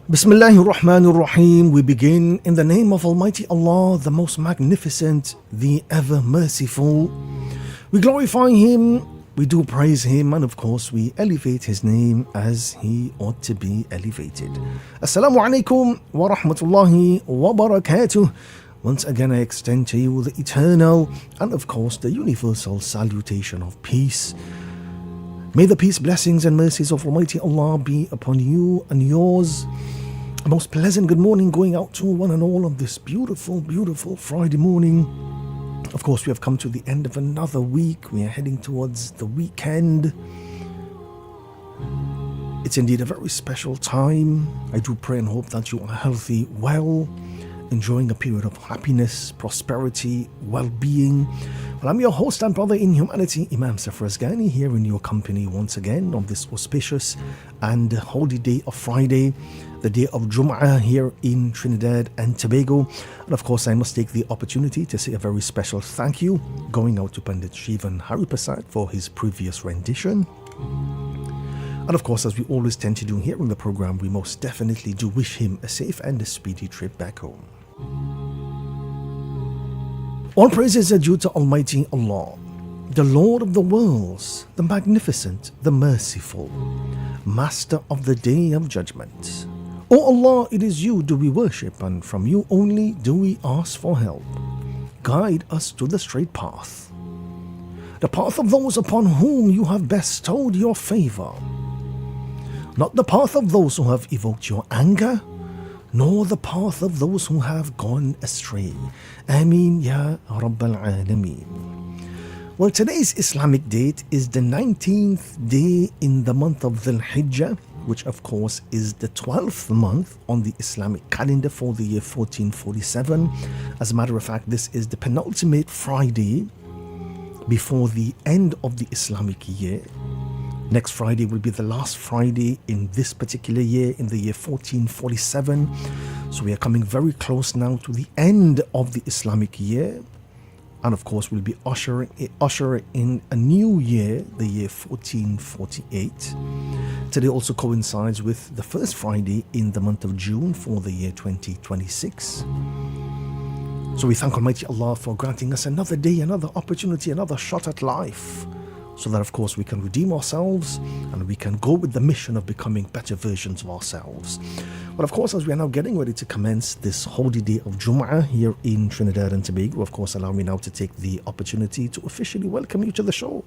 Bismillahir Rahmanir Rahim. We begin in the name of Almighty Allah, the most magnificent, the ever merciful. We glorify Him, we do praise Him, and of course we elevate His name as He ought to be elevated. Assalamu alaikum wa rahmatullahi wa barakatuh. Once again I extend to you the eternal and of course the universal salutation of peace. May the peace, blessings and mercies of Almighty Allah be upon you and yours. A most pleasant good morning going out to one and all on this beautiful, beautiful Friday morning. Of course, we have come to the end of another week. We are heading towards the weekend. It's indeed a very special time. I do pray and hope that you are healthy, well, enjoying a period of happiness, prosperity, well-being. Well, I'm your host and brother in humanity, Imam Safar Asghani, here in your company once again on this auspicious and holy day of Friday, the day of Jum'ah here in Trinidad and Tobago. And of course, I must take the opportunity to say a very special thank you going out to Pandit Shivan Hariprasad for his previous rendition. And of course, as we always tend to do here in the program, we most definitely do wish him a safe and a speedy trip back home. All praises are due to Almighty Allah, the Lord of the worlds, the magnificent, the merciful, Master of the Day of Judgment. O Allah, it is you do we worship, and from you only do we ask for help. Guide us to the straight path, the path of those upon whom you have bestowed your favor, not the path of those who have evoked your anger, nor the path of those who have gone astray. Ameen Ya Rabbal Alameen. Well, today's Islamic date is the 19th day in the month of Dhul Hijjah, which of course is the 12th month on the Islamic calendar for the year 1447. As a matter of fact, this is the penultimate Friday before the end of the Islamic year. Next Friday will be the last Friday in this particular year, in the year 1447. So we are coming very close now to the end of the Islamic year. And of course, we'll be ushering in a new year, the year 1448. Today also coincides with the first Friday in the month of June for the year 2026. So we thank Almighty Allah for granting us another day, another opportunity, another shot at life, so that of course we can redeem ourselves and we can go with the mission of becoming better versions of ourselves. But of course, as we are now getting ready to commence this holy day of Jum'ah here in Trinidad and Tobago, of course, allow me now to take the opportunity to officially welcome you to the show.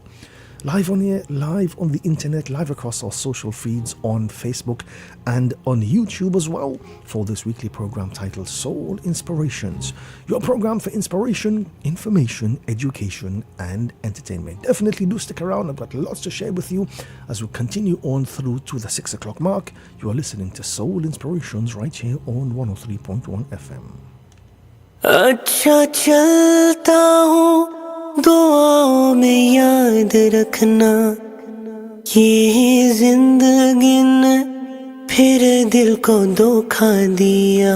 Live on here, live on the internet, live across our social feeds on Facebook and on YouTube as well, for this weekly program titled Soul Inspirations, your program for inspiration, information, education and entertainment. Definitely do stick around. I've got lots to share with you as we continue on through to the 6 o'clock mark. You are listening to Soul Inspirations right here on 103.1 FM. अच्छा चलता हूँ दुआओं में याद रखना, ये जिंदगी ने फिर दिल को धोखा दिया।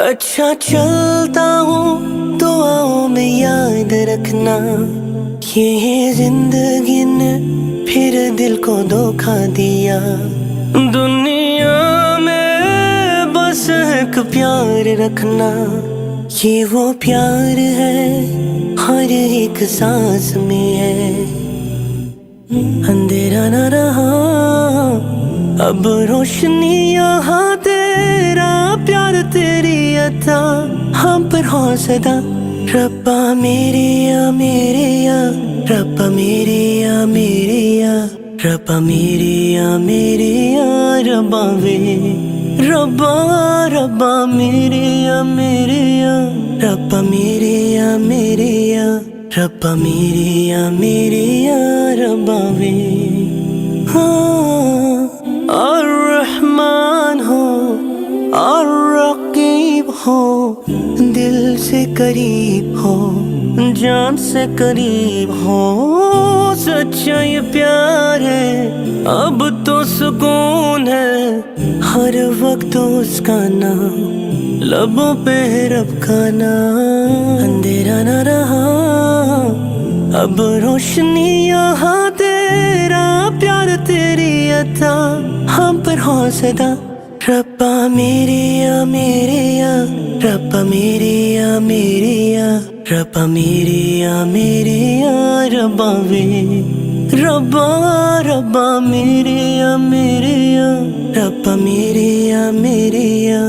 अच्छा चलता हूँ दुआओं में याद रखना, ये जिंदगी ने फिर दिल को धोखा दिया। दुनिया में बस एक प्यार रखना, ये वो प्यार है हर एक सांस में है। अंधेरा न रहा अब रोशनी यहाँ, तेरा प्यार तेरी अता हम पर हो सदा। रब्बा मेरे या मेरे या, रब्बा मेरे या मेरे या, रब्बा मेरे या मेरे या, रब्बा वे रब्बा रब्बा मेरे या मेरे या, रब्बा मेरे या मेरे या, रब्बा मेरे या मेरे या, रब्बा वे। हाँ, अर्रहमान हो, अर्रकीब हो, दिल से करीब हो, जान से करीब हो, सच्चा ये प्यार है, अब तो सुकून है, हर वक्त उसका नाम लबों पे है, रब का नाम। अंधेरा न रहा अब रोशनी यहाँ, तेरा प्यार तेरी अता हम पर हो सदा। रब्बा मेरे या मेरे या, रब्बा मेरे या मेरे या, रब्बा मेरे या मेरे या, रब्बा वे रब्बा रब्बा मेरे या मेरे या, रब्बा मेरे या मेरे या,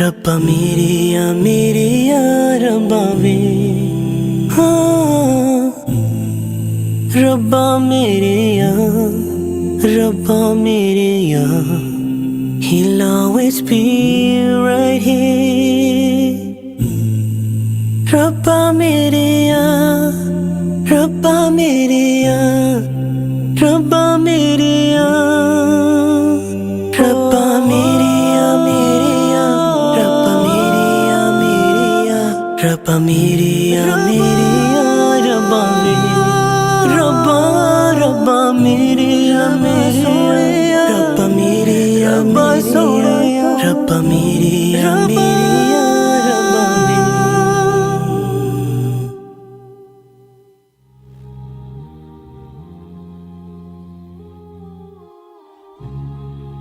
रब्बा मेरे या मेरे या, रब्बा वे रब्बा मेरे या, रब्बा मेरे या, He'll always be right here. रब्बा मेरे या, रब्बा मेरे या, रब्बा मेरे या, रब्बा मेरे या मेरे या, रब्बा मेरे या मेरे या, रब्बा मेरे या मेरे या, रब्बा मेरे रब्बा रब्बा मेरे या मेरे या, रब्बा मेरे या मेरे या, रब्बा मेरे या मेरे या, रब्बा मेरे।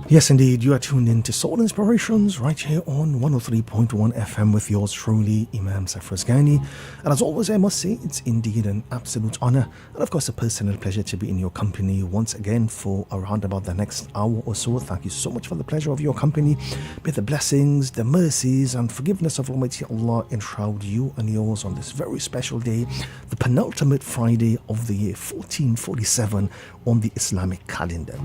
Yes, indeed, you are tuned in to Soul Inspirations right here on 103.1 FM with yours truly, Imam Safras Ghani. And as always, I must say, it's indeed an absolute honor and, of course, a personal pleasure to be in your company once again for around about the next hour or so. Thank you so much for the pleasure of your company. May the blessings, the mercies, and forgiveness of Almighty Allah enshroud you and yours on this very special day, the penultimate Friday of the year 1447 on the Islamic calendar.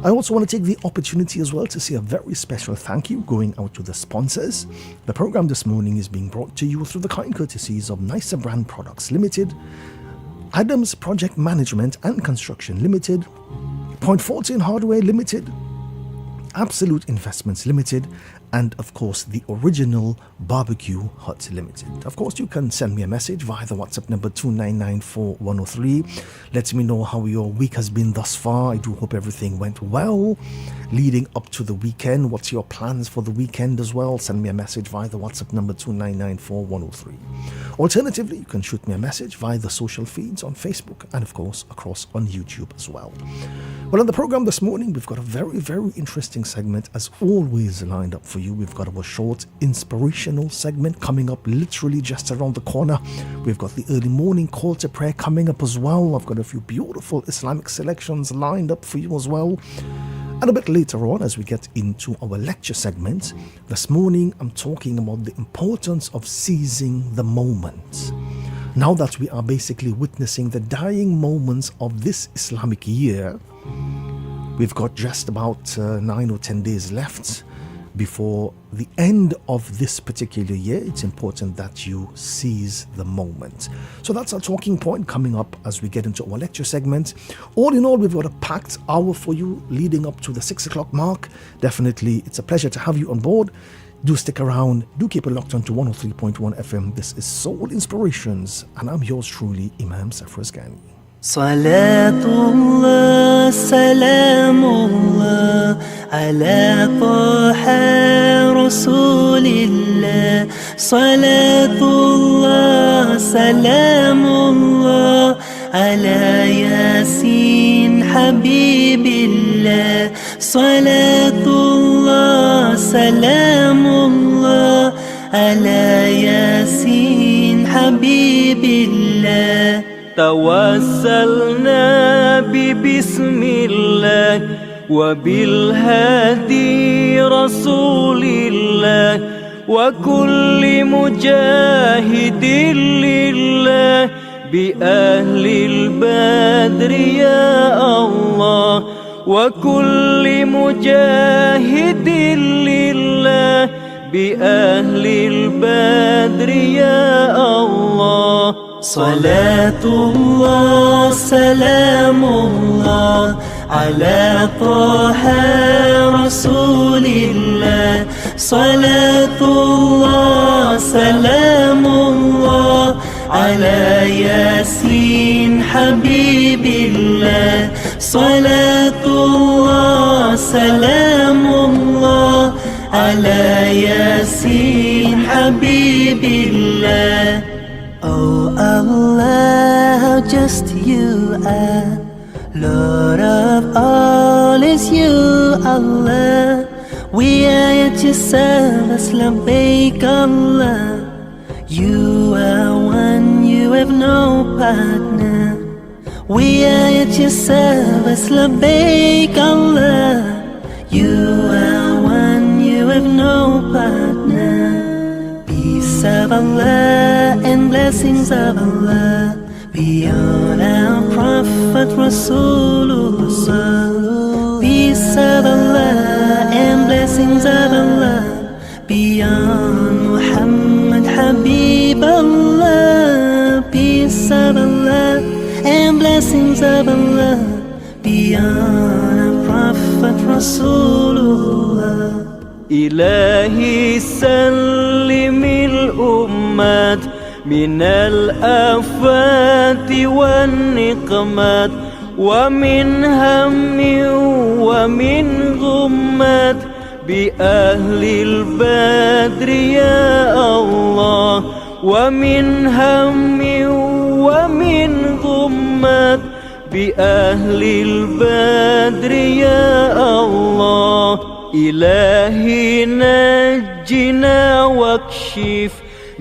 I also want to take the opportunity as well to say a very special thank you going out to the sponsors. The program this morning is being brought to you through the kind courtesies of Nicer Brand Products Limited, Adams Project Management and Construction Limited, Point 14 Hardware Limited, Absolute Investments Limited, and of course the Original Barbecue Hut Limited. Of course, you can send me a message via the WhatsApp number 2994103. Let me know how your week has been thus far. I do hope everything went well leading up to the weekend. What's your plans for the weekend as well? Send me a message via the WhatsApp number 2994103. Alternatively, you can shoot me a message via the social feeds on Facebook and of course across on YouTube as well. Well, on the program this morning, we've got a very, very interesting segment as always lined up for you. We've got our short inspirational segment coming up literally just around the corner. We've got the early morning call to prayer coming up as well. I've got a few beautiful Islamic selections lined up for you as well. And a bit later on, as we get into our lecture segment, this morning I'm talking about the importance of seizing the moment. Now that we are basically witnessing the dying moments of this Islamic year, we've got just about 9 or 10 days left before the end of this particular year. It's important that you seize the moment. So that's our talking point coming up as we get into our lecture segment. All in all, we've got a packed hour for you leading up to the 6 o'clock mark. Definitely, it's a pleasure to have you on board. Do stick around. Do keep it locked on to 103.1 FM. This is Soul Inspirations, and I'm yours truly, Imam Safras Ghani. Salatullah, salamullah, ala taha rasulillah. Salatullah, salamullah, ala yasin habibillah. Salatullah, salamullah, ala yasin habibillah. توسلنا ببسم الله وبالهادي رسول الله وكل مجاهد لله بأهل البدر يا الله وكل مجاهد لله بأهل البدر يا الله صلاة الله سلام الله على طه رسول الله صلاة الله سلام الله على ياسين حبيب الله صلاة الله سلام الله على ياسين حبيب الله Oh Allah, how just you are, Lord of all is you, Allah. We are at your service, labbaik Allah. You are one, you have no partner. We are at your service, labbaik Allah. You are one, you have no partner. Peace of Allah and blessings of Allah be on our Prophet Rasulullah. Peace of Allah and blessings of Allah be on Muhammad Habib Allah. Peace of Allah and blessings of Allah be on our Prophet Rasulullah. إلهي سلم الأمات من الآفات والنقمات ومن هم ومن غمات بأهل البدر يا الله ومن هم ومن غمات بأهل البدر يا الله إلهي نجنا واكشف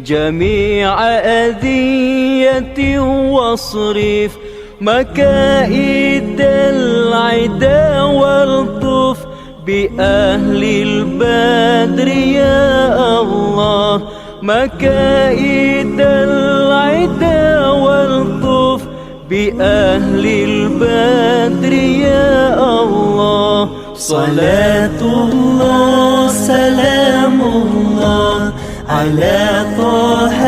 جميع أذية واصرف مكائد العدا والطف بأهل البدر يا الله مكائد العدا والطف بأهل البدر يا الله صلاة الله سلام الله على طه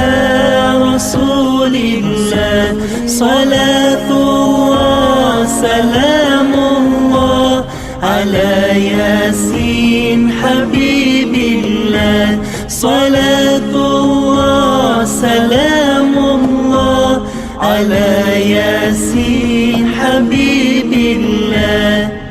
رسول الله صلاة الله سلام الله على ياسين حبيب الله صلاة الله سلام الله على ياسين حبيب الله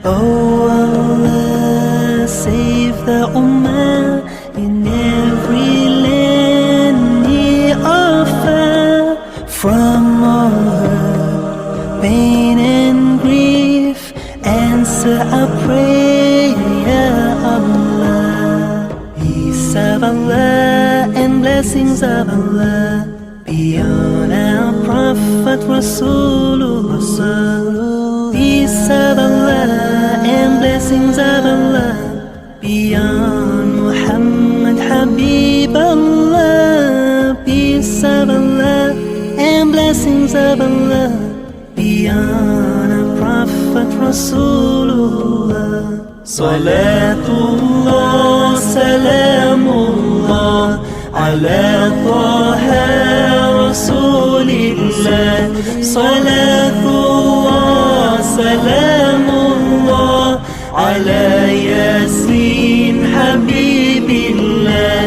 Oh Allah, save the Ummah in every land near or far from all hurt, pain and grief. Answer our prayer, Ya Allah. Peace of Allah and blessings of Allah be on our Prophet Rasulullah. Peace of Allah and blessings of Allah be on Muhammad Habib Allah. Peace of Allah and blessings of Allah be on our Prophet Rasulullah. Salatullah, salamullah ala Taha Rasulillah. Salatullah, salamullah ala Yasin Habibillah.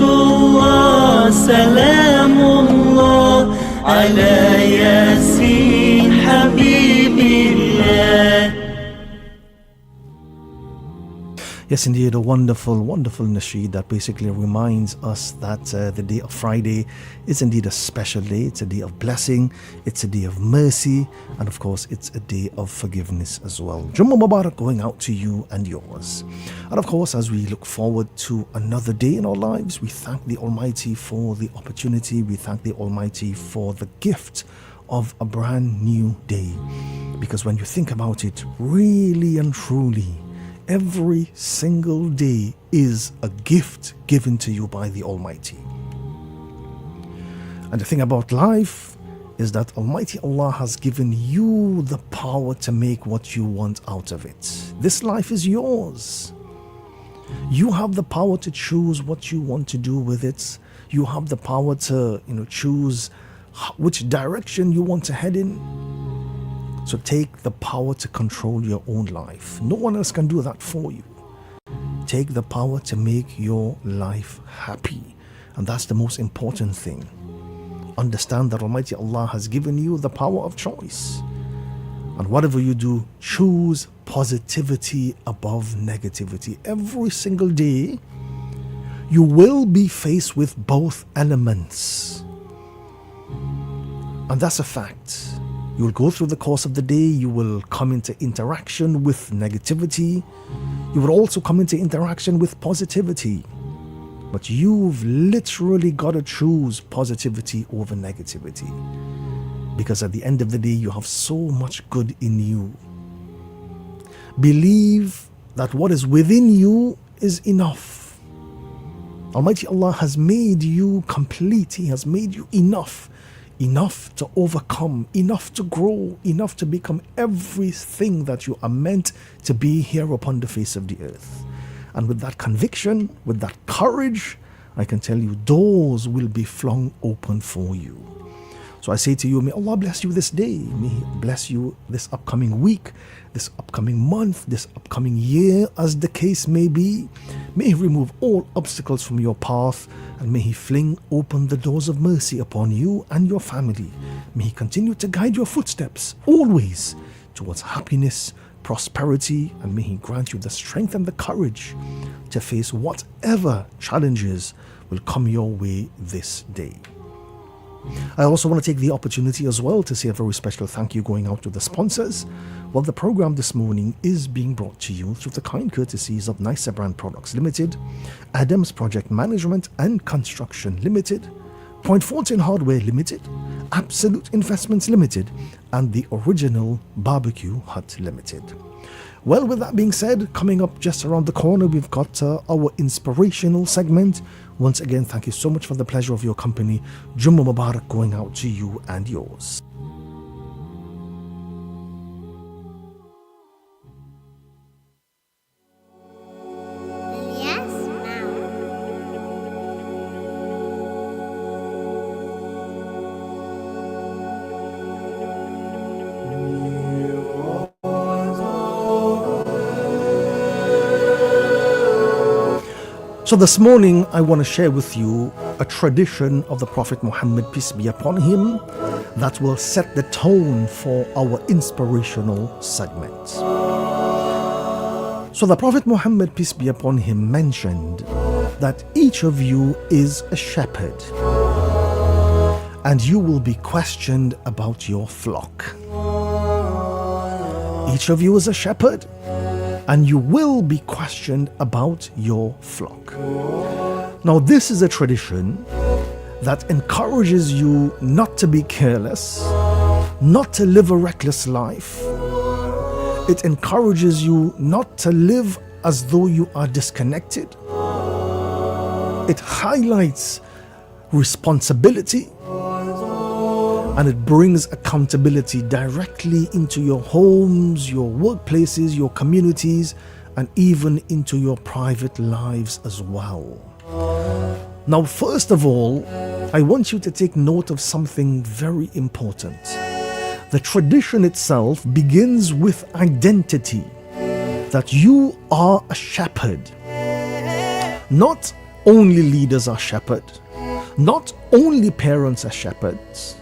Salatullah, salamullah ala Yasin Habibillah. Yes, indeed, a wonderful, wonderful nasheed that basically reminds us that the day of Friday is indeed a special day. It's a day of blessing, it's a day of mercy, and of course, it's a day of forgiveness as well. Jummah Mubarak going out to you and yours. And of course, as we look forward to another day in our lives, we thank the Almighty for the opportunity. We thank the Almighty for the gift of a brand new day. Because when you think about it, really and truly, every single day is a gift given to you by the Almighty. And the thing about life is that Almighty Allah has given you the power to make what you want out of it. This life is yours. You have the power to choose what you want to do with it. You have the power to, choose which direction you want to head in. So take the power to control your own life. No one else can do that for you. take the power to make your life happy. And that's the most important thing. Understand that Almighty Allah has given you the power of choice. And whatever you do, choose positivity above negativity. Every single day, you will be faced with both elements. And that's a fact. You will go through the course of the day, you will come into interaction with negativity. You will also come into interaction with positivity. But you've literally got to choose positivity over negativity. Because at the end of the day, you have so much good in you. Believe that what is within you is enough. Almighty Allah has made you complete. He has made you enough. Enough to overcome, enough to grow, enough to become everything that you are meant to be here upon the face of the earth. And with that conviction, with that courage, I can tell you doors will be flung open for you. So I say to you, may Allah bless you this day. May He bless you this upcoming week, this upcoming month, this upcoming year, as the case may be. May He remove all obstacles from your path, and may He fling open the doors of mercy upon you and your family. May He continue to guide your footsteps always towards happiness, prosperity, and may He grant you the strength and the courage to face whatever challenges will come your way this day. I also want to take the opportunity as well to say a very special thank you going out to the sponsors. Well, the program this morning is being brought to you through the kind courtesies of Nicer Brand Products Limited, Adams Project Management and Construction Limited, Point Fortin Hardware Limited, Absolute Investments Limited, and the Original Barbecue Hut Limited. Well, with that being said, coming up just around the corner, we've got our inspirational segment. Once again, thank you so much for the pleasure of your company. Jummah Mubarak going out to you and yours. So this morning, I want to share with you a tradition of the Prophet Muhammad, peace be upon him, that will set the tone for our inspirational segment. So the Prophet Muhammad, peace be upon him, mentioned that each of you is a shepherd, and you will be questioned about your flock. Each of you is a shepherd, and you will be questioned about your flock. Now, this is a tradition that encourages you not to be careless, not to live a reckless life. It encourages you not to live as though you are disconnected. It highlights responsibility, and it brings accountability directly into your homes, your workplaces, your communities, and even into your private lives as well. Now, first of all, I want you to take note of something very important. The tradition itself begins with identity, that you are a shepherd. Not only leaders are shepherds, not only parents are shepherds,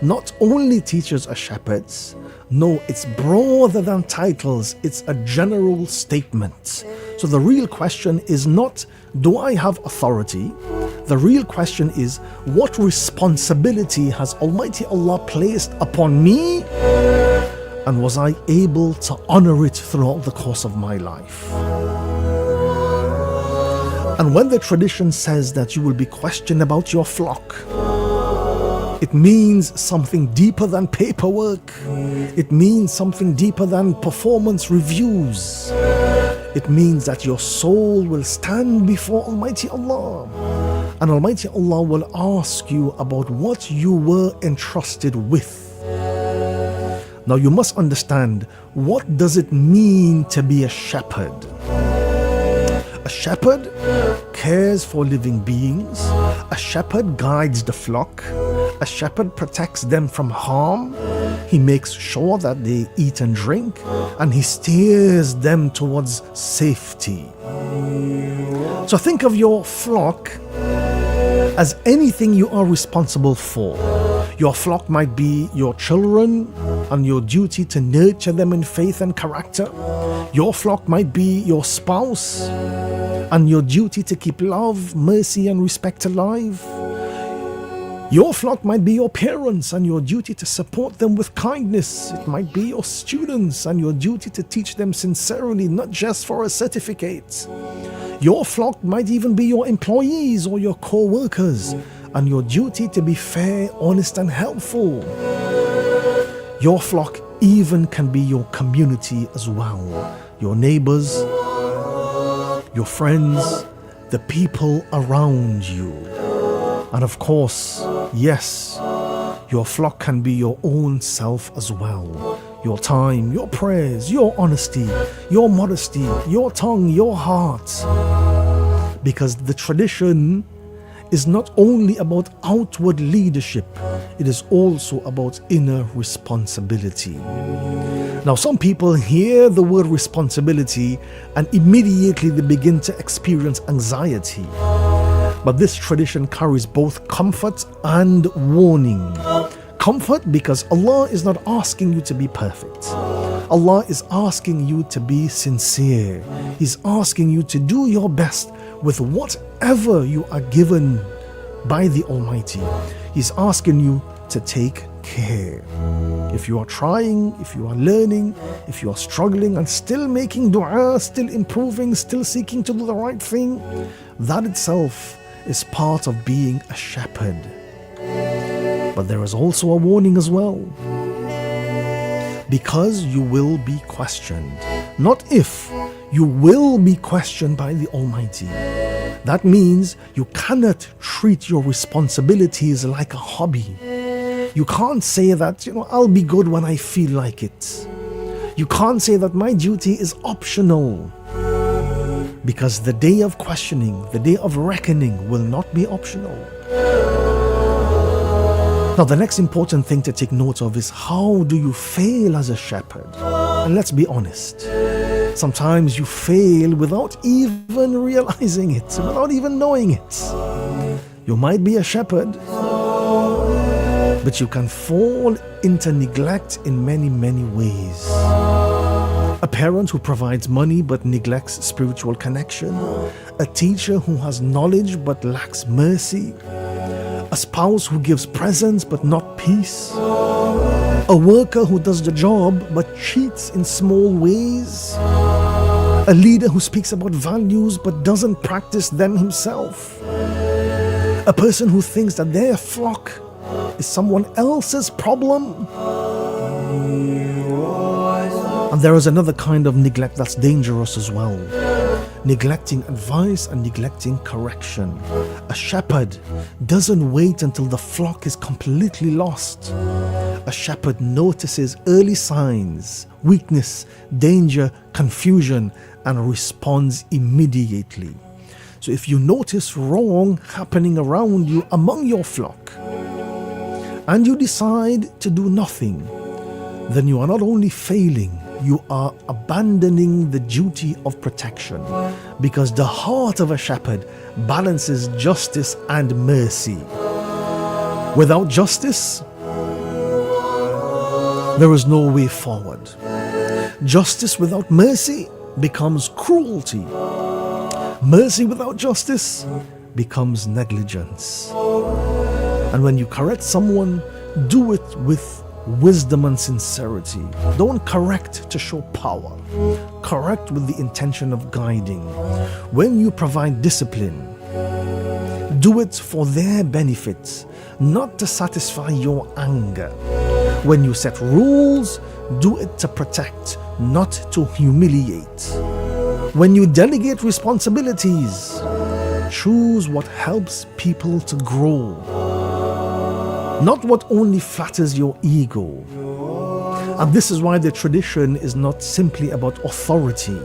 not only teachers are shepherds. No, it's broader than titles. It's a general statement. So the real question is not, do I have authority? The real question is, what responsibility has Almighty Allah placed upon me? And was I able to honor it throughout the course of my life? And when the tradition says that you will be questioned about your flock, it means something deeper than paperwork. It means something deeper than performance reviews. It means that your soul will stand before Almighty Allah, and Almighty Allah will ask you about what you were entrusted with. Now, you must understand, what does it mean to be a shepherd? A shepherd cares for living beings. A shepherd guides the flock. A shepherd protects them from harm. He makes sure that they eat and drink, and he steers them towards safety. So think of your flock as anything you are responsible for. Your flock might be your children and your duty to nurture them in faith and character. Your flock might be your spouse and your duty to keep love, mercy, and respect alive. Your flock might be your parents and your duty to support them with kindness. It might be your students and your duty to teach them sincerely, not just for a certificate. Your flock might even be your employees or your co-workers and your duty to be fair, honest, and helpful. Your flock even can be your community as well. Your neighbors, your friends, the people around you. And of course, yes, your flock can be your own self as well. Your time, your prayers, your honesty, your modesty, your tongue, your heart. Because the tradition is not only about outward leadership, it is also about inner responsibility. Now, some people hear the word responsibility and immediately they begin to experience anxiety. But this tradition carries both comfort and warning. Comfort because Allah is not asking you to be perfect. Allah is asking you to be sincere. He's asking you to do your best with whatever you are given by the Almighty. He's asking you to take care. If you are trying, if you are learning, if you are struggling and still making dua, still improving, still seeking to do the right thing, that itself is part of being a shepherd. But there is also a warning as well. Because you will be questioned. Not if, you will be questioned by the Almighty. That means you cannot treat your responsibilities like a hobby. You can't say that, I'll be good when I feel like it. You can't say that my duty is optional. Because the day of questioning, the day of reckoning will not be optional. Now, the next important thing to take note of is how do you fail as a shepherd? And let's be honest. Sometimes you fail without even realizing it, without even knowing it. You might be a shepherd, but you can fall into neglect in many, many ways. A parent who provides money but neglects spiritual connection. A teacher who has knowledge but lacks mercy. A spouse who gives presents but not peace. A worker who does the job but cheats in small ways. A leader who speaks about values but doesn't practice them himself. A person who thinks that their flock is someone else's problem. And there is another kind of neglect that's dangerous as well. Neglecting advice and neglecting correction. A shepherd doesn't wait until the flock is completely lost. A shepherd notices early signs, weakness, danger, confusion, and responds immediately. So if you notice wrong happening around you among your flock, and you decide to do nothing, then you are not only failing, you are abandoning the duty of protection, because the heart of a shepherd balances justice and mercy. Without justice, there is no way forward. Justice without mercy becomes cruelty. Mercy without justice becomes negligence. And when you correct someone, do it with wisdom and sincerity. Don't correct to show power. Correct with the intention of guiding. When you provide discipline, do it for their benefit, not to satisfy your anger. When you set rules, do it to protect, not to humiliate. When you delegate responsibilities, choose what helps people to grow, not what only flatters your ego. And this is why the tradition is not simply about authority.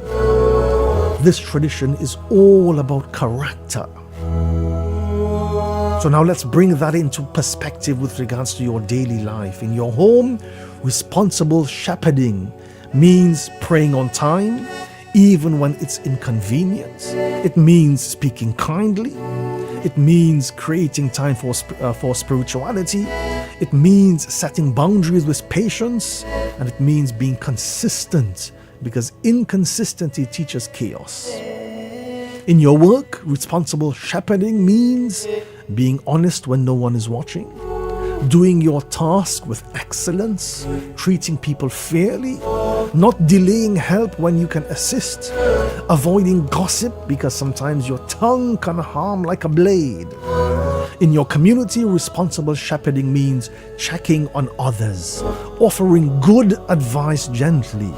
This tradition is all about character. So now let's bring that into perspective with regards to your daily life. In your home, responsible shepherding means praying on time, even when it's inconvenient. It means speaking kindly. It means creating time for spirituality. It means setting boundaries with patience. And it means being consistent, because inconsistency teaches chaos. In your work, responsible shepherding means being honest when no one is watching, doing your task with excellence, treating people fairly, not delaying help when you can assist, avoiding gossip because sometimes your tongue can harm like a blade. In your community, responsible shepherding means checking on others, offering good advice gently,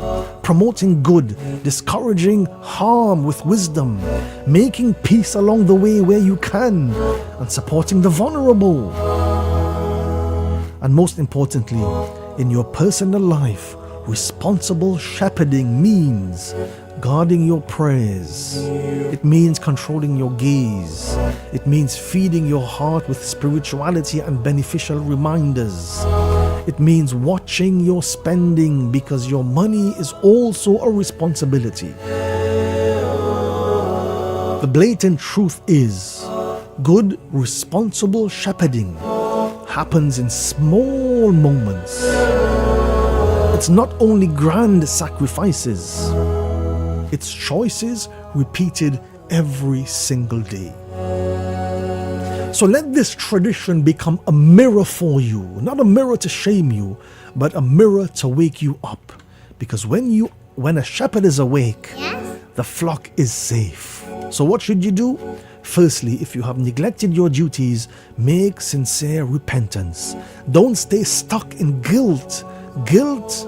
promoting good, discouraging harm with wisdom, making peace along the way where you can, and supporting the vulnerable. And most importantly, in your personal life, responsible shepherding means guarding your prayers. It means controlling your gaze. It means feeding your heart with spirituality and beneficial reminders. It means watching your spending, because your money is also a responsibility. The blatant truth is, good, responsible shepherding happens in small moments. It's not only grand sacrifices, it's choices repeated every single day. So let this tradition become a mirror for you, not a mirror to shame you, but a mirror to wake you up. Because when a shepherd is awake, the flock is safe. So what should you do? Firstly, if you have neglected your duties, make sincere repentance. Don't stay stuck in guilt. Guilt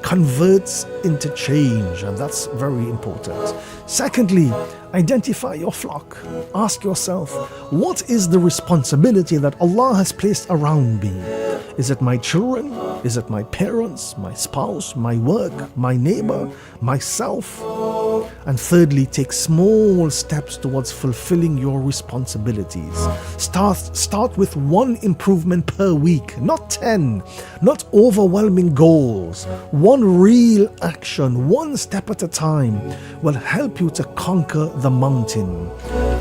converts into change, and that's very important. Secondly, identify your flock. Ask yourself, what is the responsibility that Allah has placed around me? Is it my children? Is it my parents, my spouse, my work, my neighbor, myself? And thirdly, take small steps towards fulfilling your responsibilities. Start with one improvement per week, not 10, not overwhelming goals. One real action, one step at a time, will help you to conquer the mountain.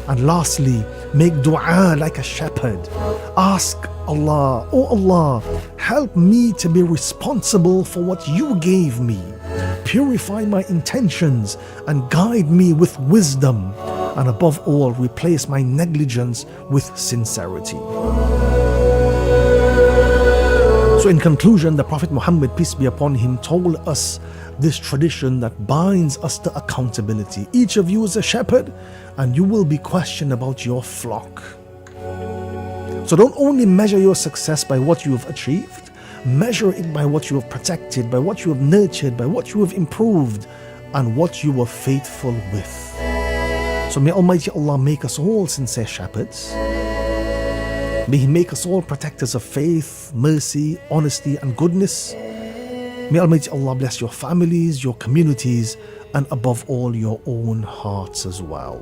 And lastly, make dua like a shepherd. Ask Allah, oh Allah, help me to be responsible for what you gave me. Purify my intentions and guide me with wisdom. And above all, replace my negligence with sincerity. So in conclusion, the Prophet Muhammad, peace be upon him, told us this tradition that binds us to accountability. Each of you is a shepherd, and you will be questioned about your flock. So don't only measure your success by what you have achieved, measure it by what you have protected, by what you have nurtured, by what you have improved, and what you were faithful with. So may Almighty Allah make us all sincere shepherds. May He make us all protectors of faith, mercy, honesty, and goodness. May Almighty Allah bless your families, your communities, and above all, your own hearts as well.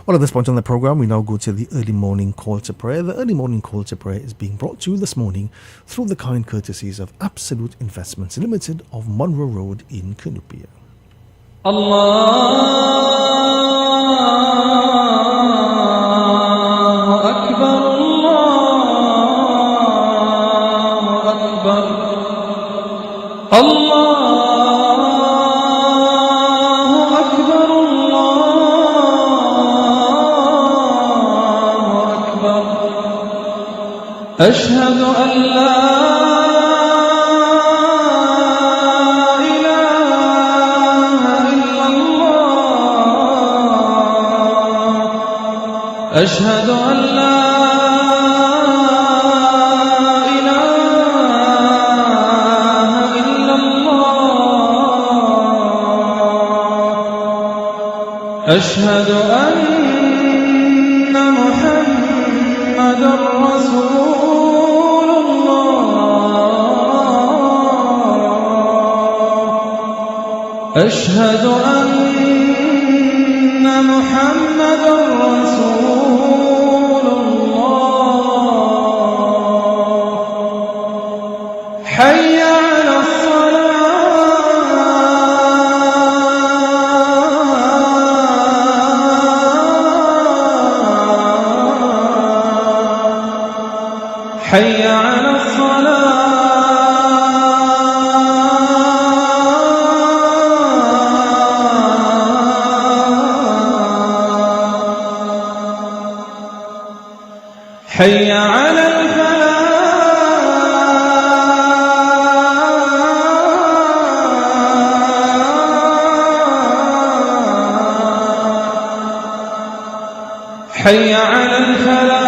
Well, at this point on the program, we now go to the early morning call to prayer. The early morning call to prayer is being brought to you this morning through the kind courtesies of Absolute Investments Limited of Monroe Road in Cunupia. Allahu Akbar, Allahu Akbar, Allahu Akbar, Allahu Akbar. Ashhadu an la أشهد أن لا إله إلا الله أشهد أن محمدا رسول الله أشهد أن محمدا رسول الله حي على الصلاة حي على الصلاة حي على الفلاح حي على الفلاح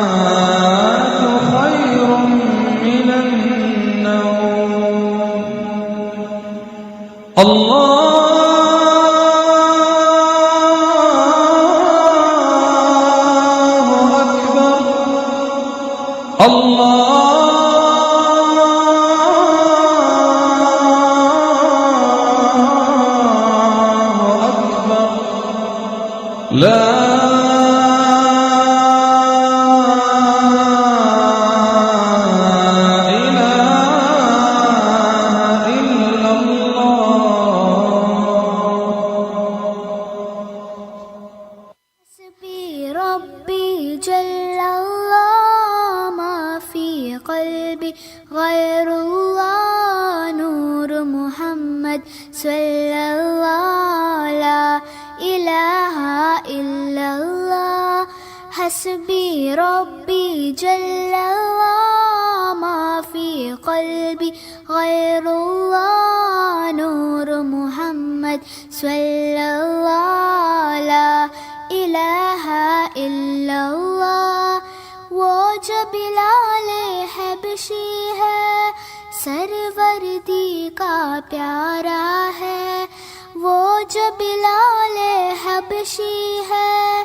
الصلاة خير من النوم الله أكبر لا إله إلا الله حسبي ربي جل الله ما في قلبي غير الله نور محمد صلى الله لا إله إلا الله حسبي ربي جل الله ما في قلبي غير الله نور محمد صلى الله لا إله إلا الله وہ جو بلال حبشی ہے سروردی کا پیارا ہے وہ جو بلال حبشی ہے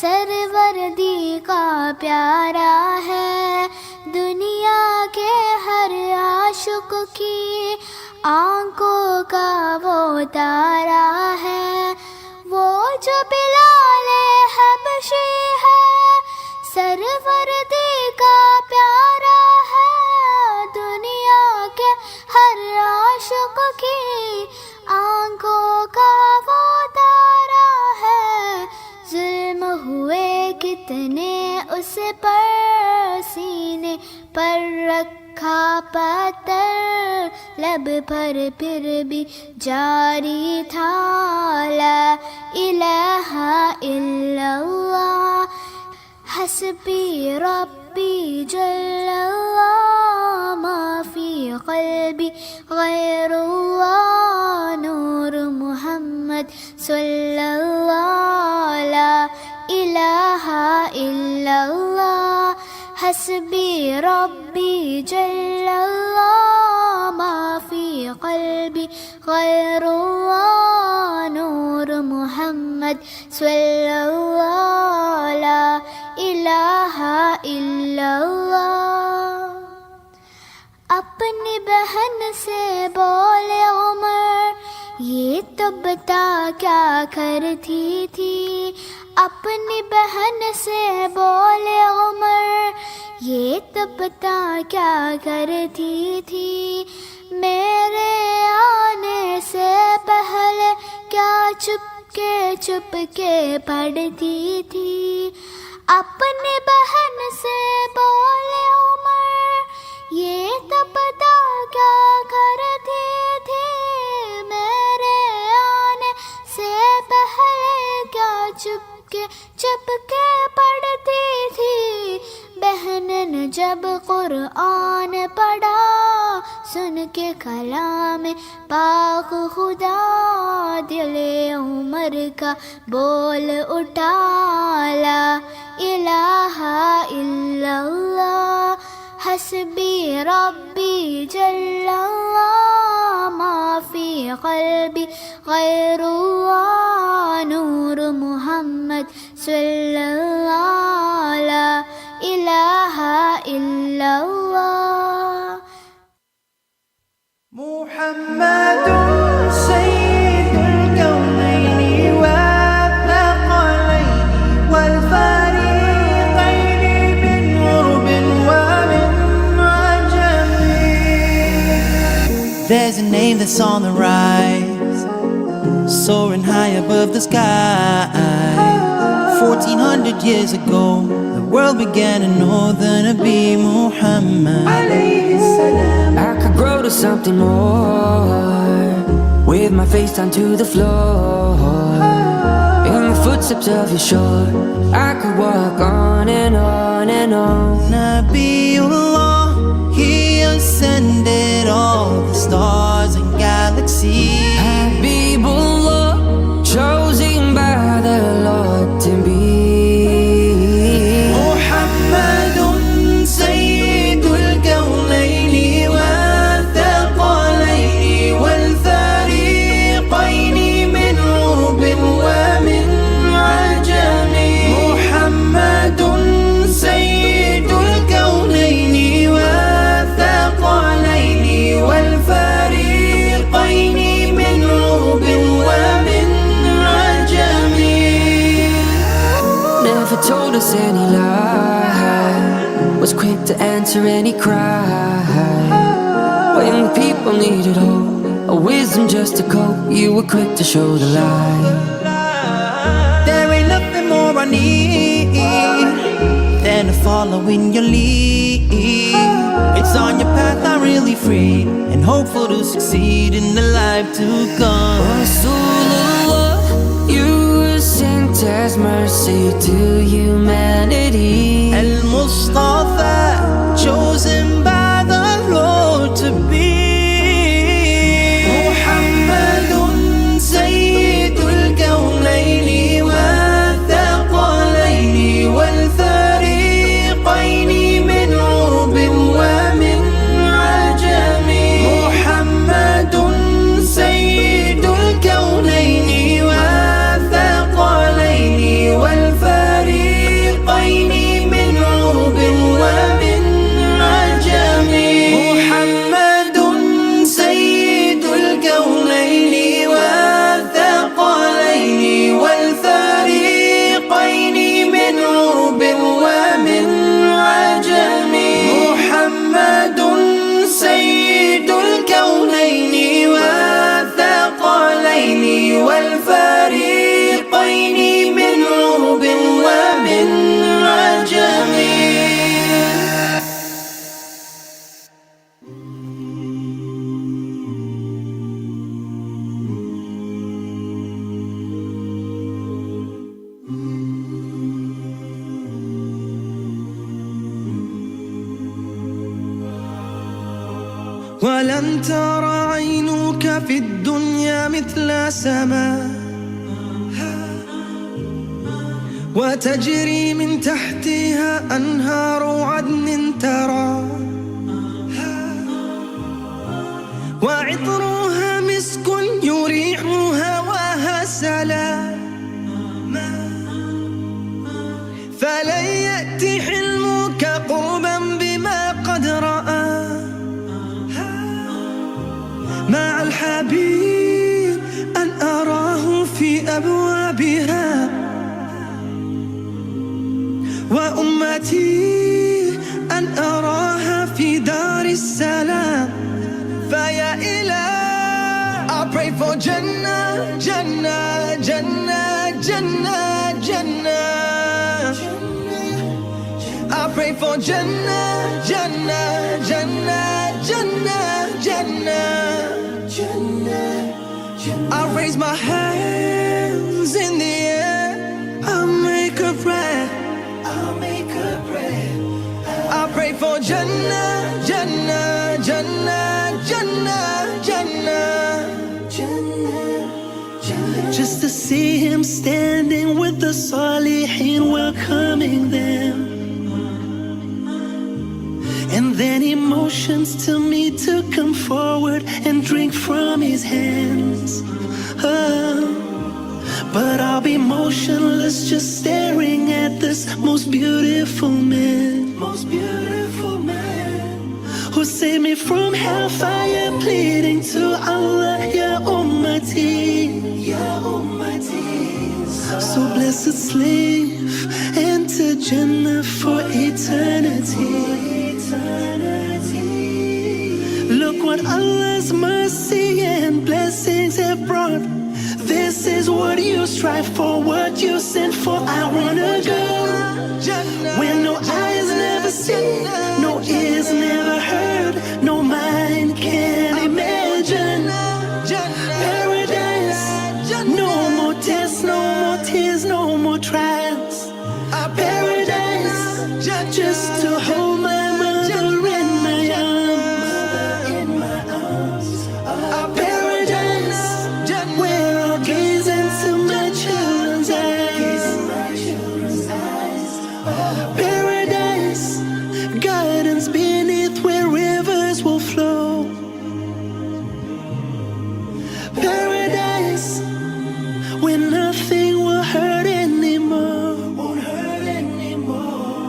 سروردی کا پیارا ہے دنیا کے ہر عاشق کی آنکھوں کا وہ تارا ہے وہ جو بلال حبشی ہے سروردی کا پیارا ہے دنیا کے ہر عاشق کی آنکھوں کا وہ تارا ہے ظلم ہوئے کتنے اس پر سینے پر رکھا پتھر لب پر پھر بھی جاری تھا لا الہ الا اللہ حسبی ربی جل اللہ ما فی قلبی غیر اللہ نور محمد صلی اللہ لا الہ الا اللہ حسبی ربی جل اللہ ما فی قلبی غیر اللہ نور محمد صلی اللہ لا الہ الا اللہ اپنی بہن سے بولے عمر یہ تو بتا کیا کرتی تھی اپنی بہن سے بولے عمر یہ تو بتا کیا کرتی تھی میرے آنے سے پہلے کیا چپ کے پڑھتی تھی اپنی بہن سے بولے عمر یہ تو پتا کیا کرتی تھی میرے آنے سے پہلے کیا چپ کے پڑھتی تھی بہن نے جب قرآن پڑھا सुन के कलाम पाक खुदा दिले उमर का बोल उठा ला इलाहा इल्लल्लाह हस्बी रब्बी जल्लल्लाह माफी क़ल्बी गैरुल्लाह नूर मुहम्मद सल्लल्लाह ला इलाहा इल्लल्लाह محمد سيد الكونين والثقلين والفريقين من غرب ومن عجم. There's a name that's on the rise, soaring high above the sky. 1400 years ago, the world began to know the Nabi Muhammad. I could grow to something more, with my face down to the floor. In the footsteps of your shore, I could walk on and on and on. Nabiullah, he ascended all the stars and galaxies. Habibullah, chosen by the Lord to be. Muhammadun Sayyidul Kawnayn والثقلين والفريقين من عرب ومن عجم. محمد سيد الكونين والثقلين والفريقين من عرب ومن عجم. Never told us any lie, was quick to answer any cry. When people needed hope, a wisdom just to cope, you were quick to show the light. There ain't nothing more I need than to follow in your lead. It's on your path I'm really free and hopeful to succeed in the life to come. Rasulullah, you were sent as mercy to humanity. Al-Mustafa, chosen by the Lord to be. Muhammadun Sayyidul Kawnayn والثقلين والفريقين من عرب ومن عجم. محمد سيد الكونين والثقلين والفريقين من عرب ومن عجم. محمد سيد الكونين والثقلين والفريقين من عرب ومن عجم. محمد سيد الكونين والثقلين والفريقين من عرب ومن عجم. ولن ترى عينك في الدنيا مثل سماء وتجري من تحتها أنهار عدن ترى وعطرها مسك يريح هواها سلام فلن يأتي حلمك قربا بما قد رأى مع الحبيب أن أراه في أبوابها وأمتي أن أراها في دار السلام فيا إله I pray for Jannah, Jannah, Jannah, Jannah, Jannah. I pray for Jannah, Jannah, Jannah, Jannah, Jannah, Jannah. I raise my hands in the air. I'll make a prayer. I'll make a prayer. I pray for Jannah, Jannah, Jannah, Jannah, Jannah, Jannah, Jannah. Just to see him standing with the Salihin welcoming them. And then he motions to me to come forward and drink from his hands. But I'll be motionless, just staring at this most beautiful man, who saved me from hellfire, pleading to Allah, Ya Ummati, Ya Ummati. So blessed slave, enter Jannah for eternity. Look what Allah's mercy and blessings have brought. This is what you strive for, what you sent for. I wanna go where no eyes never seen, no ears never heard, no mind can imagine. Paradise, no more tests, no more tears, no more trials. Paradise, just to hold my mother in my arms. Paradise, where I'll gaze into my children's eyes. Paradise, gardens beneath where rivers will flow. Paradise, where nothing will hurt anymore. Won't hurt anymore.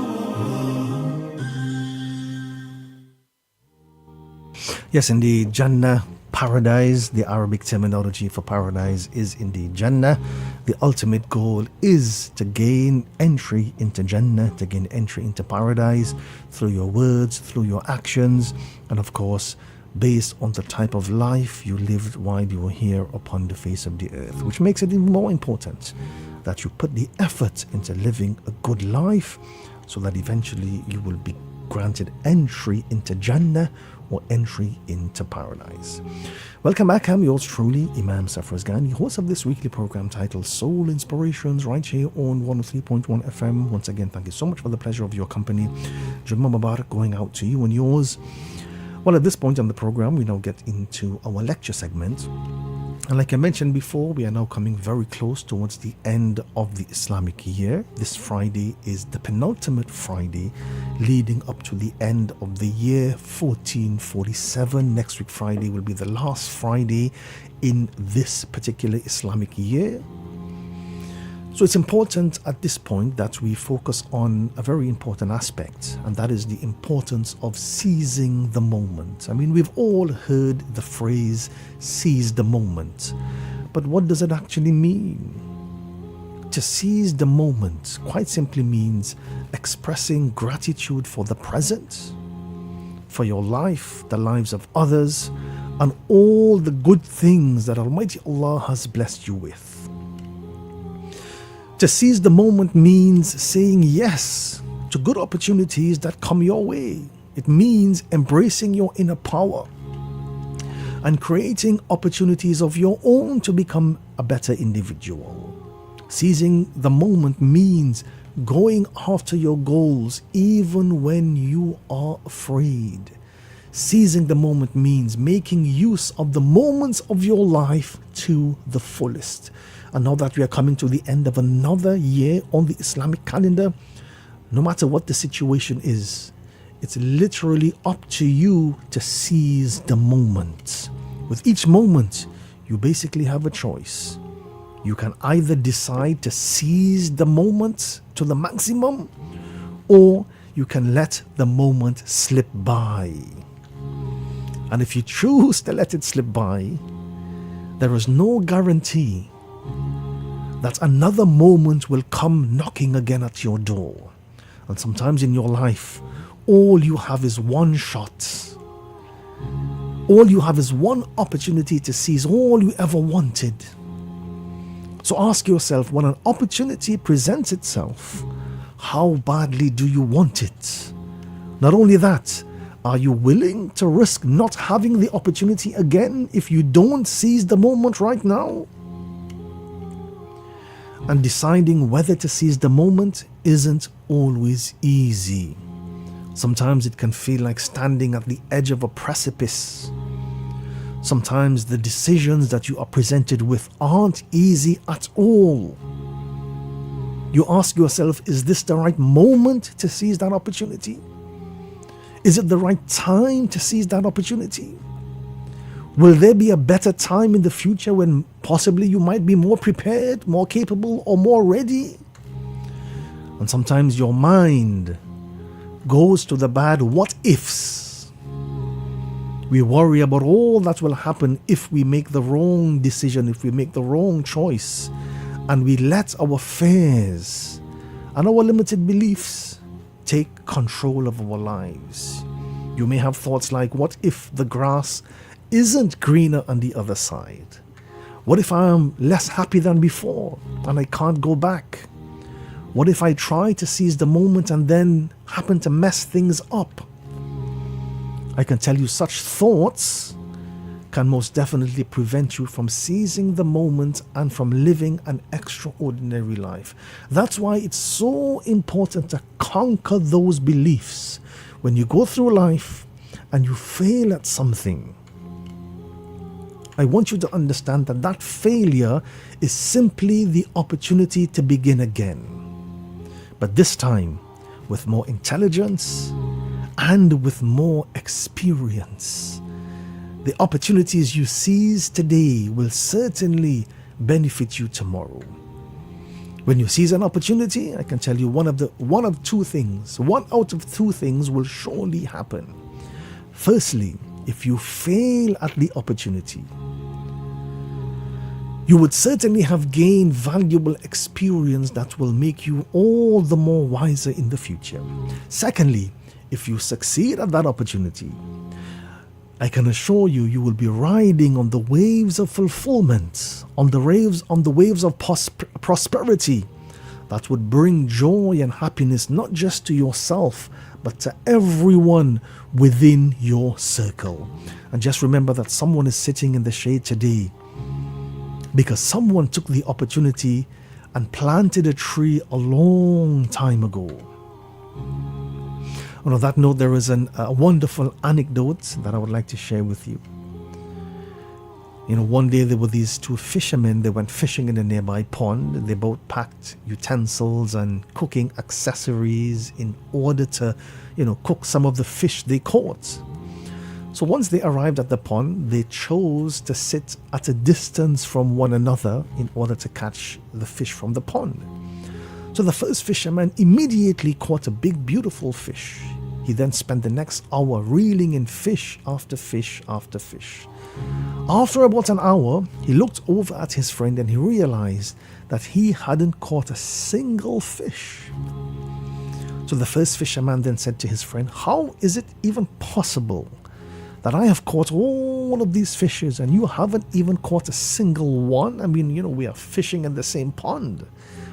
Yes, indeed, Jannah, paradise. The Arabic terminology for paradise is indeed Jannah. The ultimate goal is to gain entry into Jannah, to gain entry into paradise through your words, through your actions, and of course, based on the type of life you lived while you were here upon the face of the earth, which makes it even more important that you put the effort into living a good life so that eventually you will be granted entry into Jannah or entry into paradise. Welcome back. I'm yours truly, Imam Safraz Ghani, host of this weekly program titled Soul Inspirations, right here on 103.1 FM. Once again, thank you so much for the pleasure of your company. Jummah Mubarak going out to you and yours. Well, at this point on the program, we now get into our lecture segment. And like I mentioned before, we are now coming very close towards the end of the Islamic year. This Friday is the penultimate Friday leading up to the end of the year 1447. Next week Friday will be the last Friday in this particular Islamic year. So it's important at this point that we focus on a very important aspect, and that is the importance of seizing the moment. I mean, we've all heard the phrase, seize the moment. But what does it actually mean? To seize the moment quite simply means expressing gratitude for the present, for your life, the lives of others, and all the good things that Almighty Allah has blessed you with. To seize the moment means saying yes to good opportunities that come your way. It means embracing your inner power and creating opportunities of your own to become a better individual. Seizing the moment means going after your goals even when you are afraid. Seizing the moment means making use of the moments of your life to the fullest. And now that we are coming to the end of another year on the Islamic calendar, no matter what the situation is, it's literally up to you to seize the moment. With each moment, you basically have a choice. You can either decide to seize the moment to the maximum, or you can let the moment slip by. And if you choose to let it slip by, there is no guarantee that another moment will come knocking again at your door. And sometimes in your life, all you have is one shot. All you have is one opportunity to seize all you ever wanted. So ask yourself, when an opportunity presents itself, how badly do you want it? Not only that, are you willing to risk not having the opportunity again if you don't seize the moment right now? And deciding whether to seize the moment isn't always easy. Sometimes it can feel like standing at the edge of a precipice. Sometimes the decisions that you are presented with aren't easy at all. You ask yourself, is this the right moment to seize that opportunity? Is it the right time to seize that opportunity? Will there be a better time in the future when possibly you might be more prepared, more capable, or more ready? And sometimes your mind goes to the bad what ifs. We worry about all that will happen if we make the wrong decision, if we make the wrong choice, and we let our fears and our limited beliefs take control of our lives. You may have thoughts like, what if the grass isn't greener on the other side? What if I am less happy than before and I can't go back? What if I try to seize the moment and then happen to mess things up? I can tell you such thoughts can most definitely prevent you from seizing the moment and from living an extraordinary life. That's why it's so important to conquer those beliefs. When you go through life and you fail at something, I want you to understand that that failure is simply the opportunity to begin again. But this time, with more intelligence and with more experience. The opportunities you seize today will certainly benefit you tomorrow. When you seize an opportunity, I can tell you one out of two things will surely happen. Firstly, if you fail at the opportunity, you would certainly have gained valuable experience that will make you all the more wiser in the future. Secondly, if you succeed at that opportunity, I can assure you, you will be riding on the waves of fulfillment, on the waves of prosperity that would bring joy and happiness not just to yourself, but to everyone within your circle. And just remember that someone is sitting in the shade today because someone took the opportunity and planted a tree a long time ago. On that note, there is a wonderful anecdote that I would like to share with you. One day there were these two fishermen. They went fishing in a nearby pond. They both packed utensils and cooking accessories in order to, cook some of the fish they caught. So once they arrived at the pond, they chose to sit at a distance from one another in order to catch the fish from the pond. So the first fisherman immediately caught a big, beautiful fish. He then spent the next hour reeling in fish after fish after fish. After about an hour, he looked over at his friend and he realized that he hadn't caught a single fish. So the first fisherman then said to his friend, "How is it even possible that I have caught all of these fishes and you haven't even caught a single one? I mean, we are fishing in the same pond.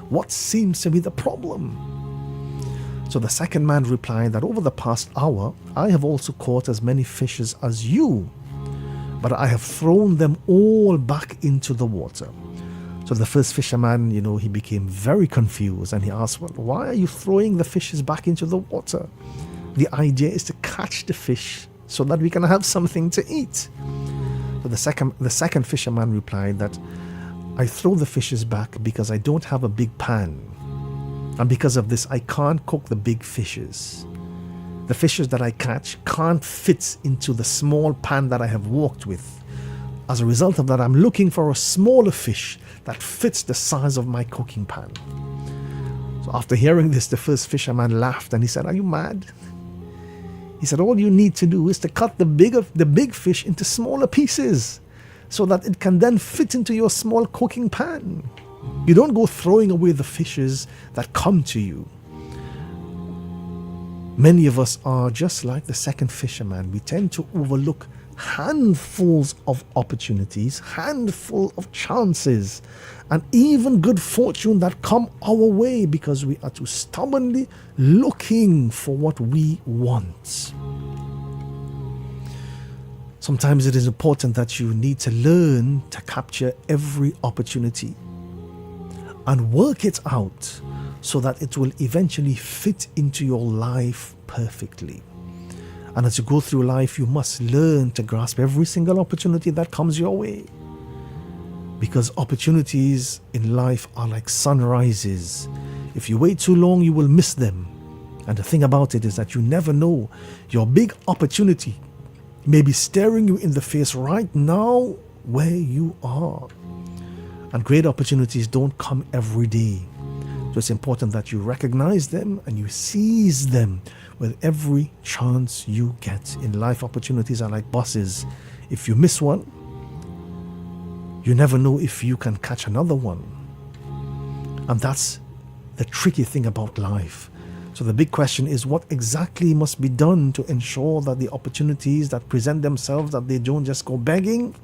What seems to be the problem?" So the second man replied that over the past hour, I have also caught as many fishes as you, but I have thrown them all back into the water. So the first fisherman, he became very confused and he asked, "Well, why are you throwing the fishes back into the water?" "The idea is to catch the fish so that we can have something to eat." So the second fisherman replied that, "I throw the fishes back because I don't have a big pan. And because of this, I can't cook the big fishes. The fishes that I catch can't fit into the small pan that I have walked with. As a result of that, I'm looking for a smaller fish that fits the size of my cooking pan." So after hearing this, the first fisherman laughed and he said, "Are you mad?" He said, "All you need to do is to cut the big fish into smaller pieces so that it can then fit into your small cooking pan. You don't go throwing away the fishes that come to you." Many of us are just like the second fisherman. We tend to overlook handfuls of opportunities, handful of chances, and even good fortune that come our way because we are too stubbornly looking for what we want. Sometimes it is important that you need to learn to capture every opportunity and work it out so that it will eventually fit into your life perfectly. And as you go through life, you must learn to grasp every single opportunity that comes your way. Because opportunities in life are like sunrises. If you wait too long, you will miss them. And the thing about it is that you never know. Your big opportunity may be staring you in the face right now where you are. And great opportunities don't come every day. So it's important that you recognize them and you seize them with every chance you get. In life, opportunities are like buses. If you miss one, you never know if you can catch another one. And that's the tricky thing about life. So the big question is, what exactly must be done to ensure that the opportunities that present themselves, that they don't just go begging?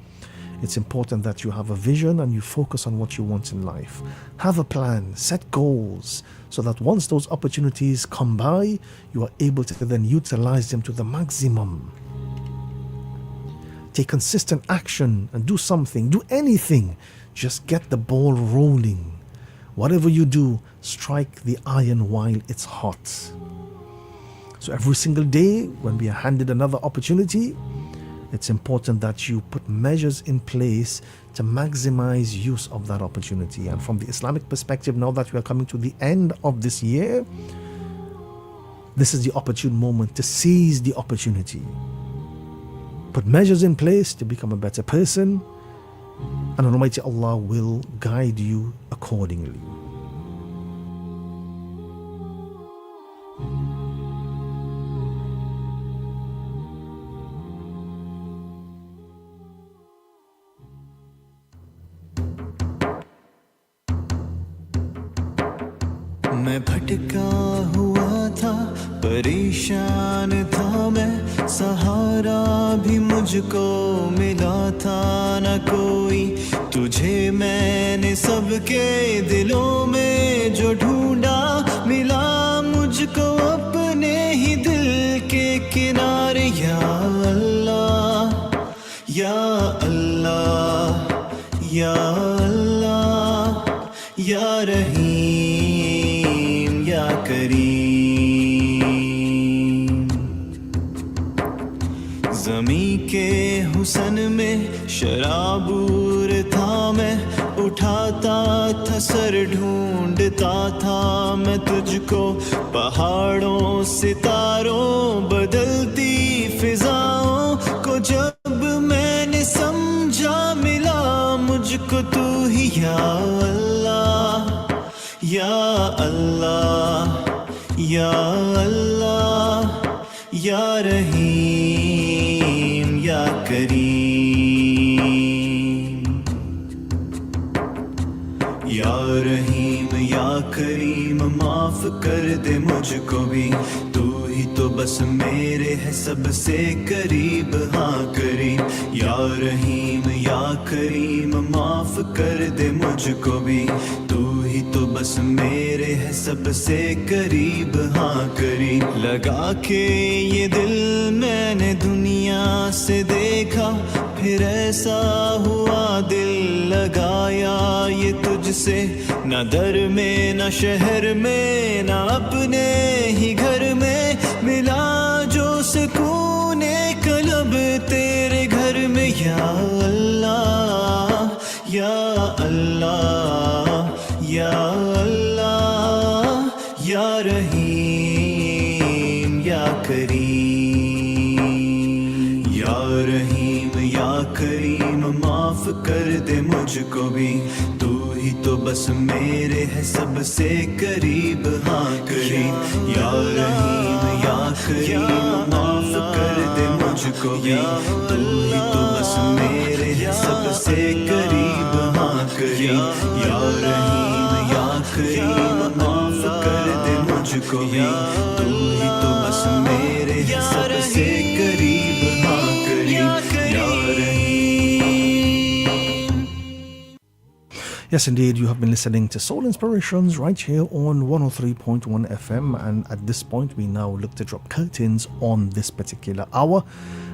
It's important that you have a vision and you focus on what you want in life. Have a plan, set goals, so that once those opportunities come by, you are able to then utilize them to the maximum. Take consistent action and do something, do anything. Just get the ball rolling. Whatever you do, strike the iron while it's hot. So every single day, when we are handed another opportunity, it's important that you put measures in place to maximize use of that opportunity. And from the Islamic perspective, now that we are coming to the end of this year, this is the opportune moment to seize the opportunity. Put measures in place to become a better person, and Almighty Allah will guide you accordingly. मैं भटका हुआ था, परेशान था मैं, सहारा भी मुझको मिला था न कोई। तुझे मैंने सबके दिलों में जो ढूंढा, मिला मुझको अपने ही दिल के किनारे। या अल्लाह, या अल्लाह, या अल्लाह, या रहीम, या करीम। ज़मीं के हुस्न में शराबूर था मैं, उठाता था सर ढूंढता था मैं तुझको। पहाड़ों सितारों बदलती फिजाओं को जब मैंने समझा, मिला मुझको तू ही। या अल्लाह, या अल्लाह, या अल्लाह, या रहीम, या करीम। या रहीम, या करीम, माफ कर दे मुझको भी, तू ही तो बस मेरे है सबसे करीब। हाँ करीम। या रहीम, या करीम, माफ कर दे मुझको भी, तू ही तो बस मेरे है सबसे करीब। हाँ करीम। लगा के ये दिल मैंने दुनिया से देखा, फिर ऐसा हुआ दिल लगाया ये तुझसे। न दर में, न शहर में, न अपने ही घर में, मिला जो सुकून कलब तेरे घर में। या अल्लाह, या अल्लाह, या अल्लाह, या रहीम, या करीम। या रहीम, या करीम, माफ कर दे मुझको भी, तू ही तो बस मेरे है सबसे करीब। हाँ करीम। या रहीम, या करीम, माफ कर दे मुझको भी, तू ही तो बस मेरे है सबसे करीब। हाँ करीम। या रहीम, या करीम, माफ कर दे मुझको भी, तू ही तो बस मेरे है सबसे करीब। हाँ करीम। या रहीम। Yes, indeed, you have been listening to Soul Inspirations right here on 103.1 FM. And at this point, we now look to drop curtains on this particular hour.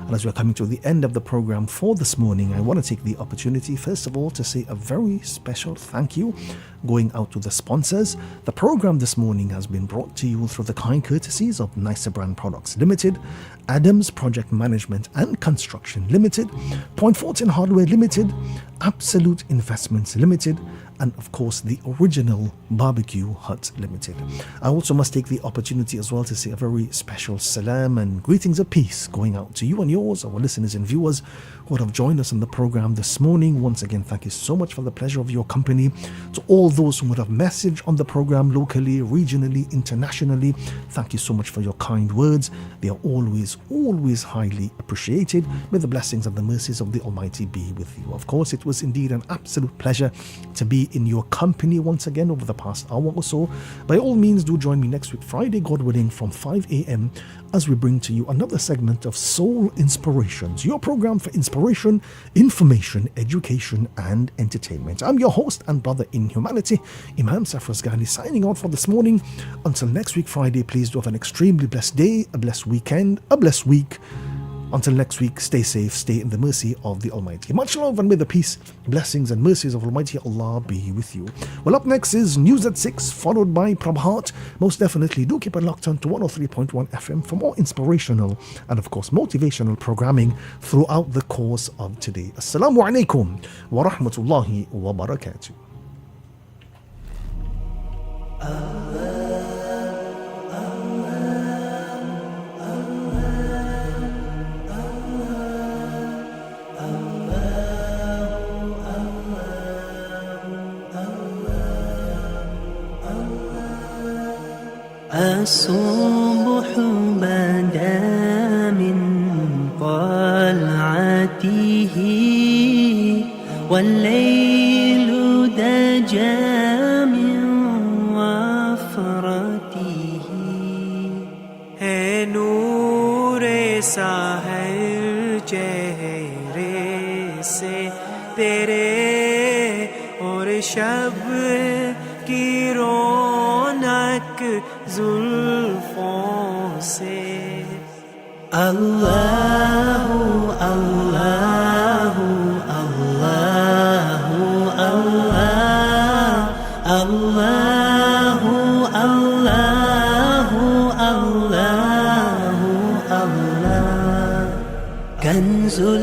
And as we're coming to the end of the program for this morning, I want to take the opportunity, first of all, to say a very special thank you going out to the sponsors. The program this morning has been brought to you through the kind courtesies of Nicer Brand Products Limited, Adams Project Management and Construction Limited, Point Fortin Hardware Limited, Absolute Investments Limited, and of course the Original Barbecue Hut Limited. I also must take the opportunity as well to say a very special salam and greetings of peace going out to you and yours, our listeners and viewers who have joined us in the program this morning. Once again, thank you so much for the pleasure of your company. To all those who would have messaged on the program locally, regionally, internationally, thank you so much for your kind words. They are always highly appreciated. May the blessings and the mercies of the Almighty be with you. Of course, it was indeed an absolute pleasure to be in your company once again over the past hour or so. By all means, do join me next week, Friday, God willing, from 5 a.m. as we bring to you another segment of Soul Inspirations, your program for inspiration, information, education, and entertainment. I'm your host and brother in humanity, Imam Safras Ghani, signing out for this morning. Until next week, Friday, please do have an extremely blessed day, a blessed weekend, a blessed week. Until next week, stay safe, stay in the mercy of the Almighty. Much love, and may the peace, blessings, and mercies of Almighty Allah be with you. Well, up next is News at 6, followed by Prabhat. Most definitely do keep it locked on to 103.1 FM for more inspirational and, of course, motivational programming throughout the course of today. Assalamu alaikum wa rahmatullahi wa barakatuh. الصبح بدا من طلعته والليل دجى من وفرته है नूर साहर चेहरे से तेरे और शब की रौनक जुल्फों से अल्लाहु अल्लाहु अल्लाहु अल्लाह अल्लाहु अल्लाहु अल्लाहु अल्लाह कंजुल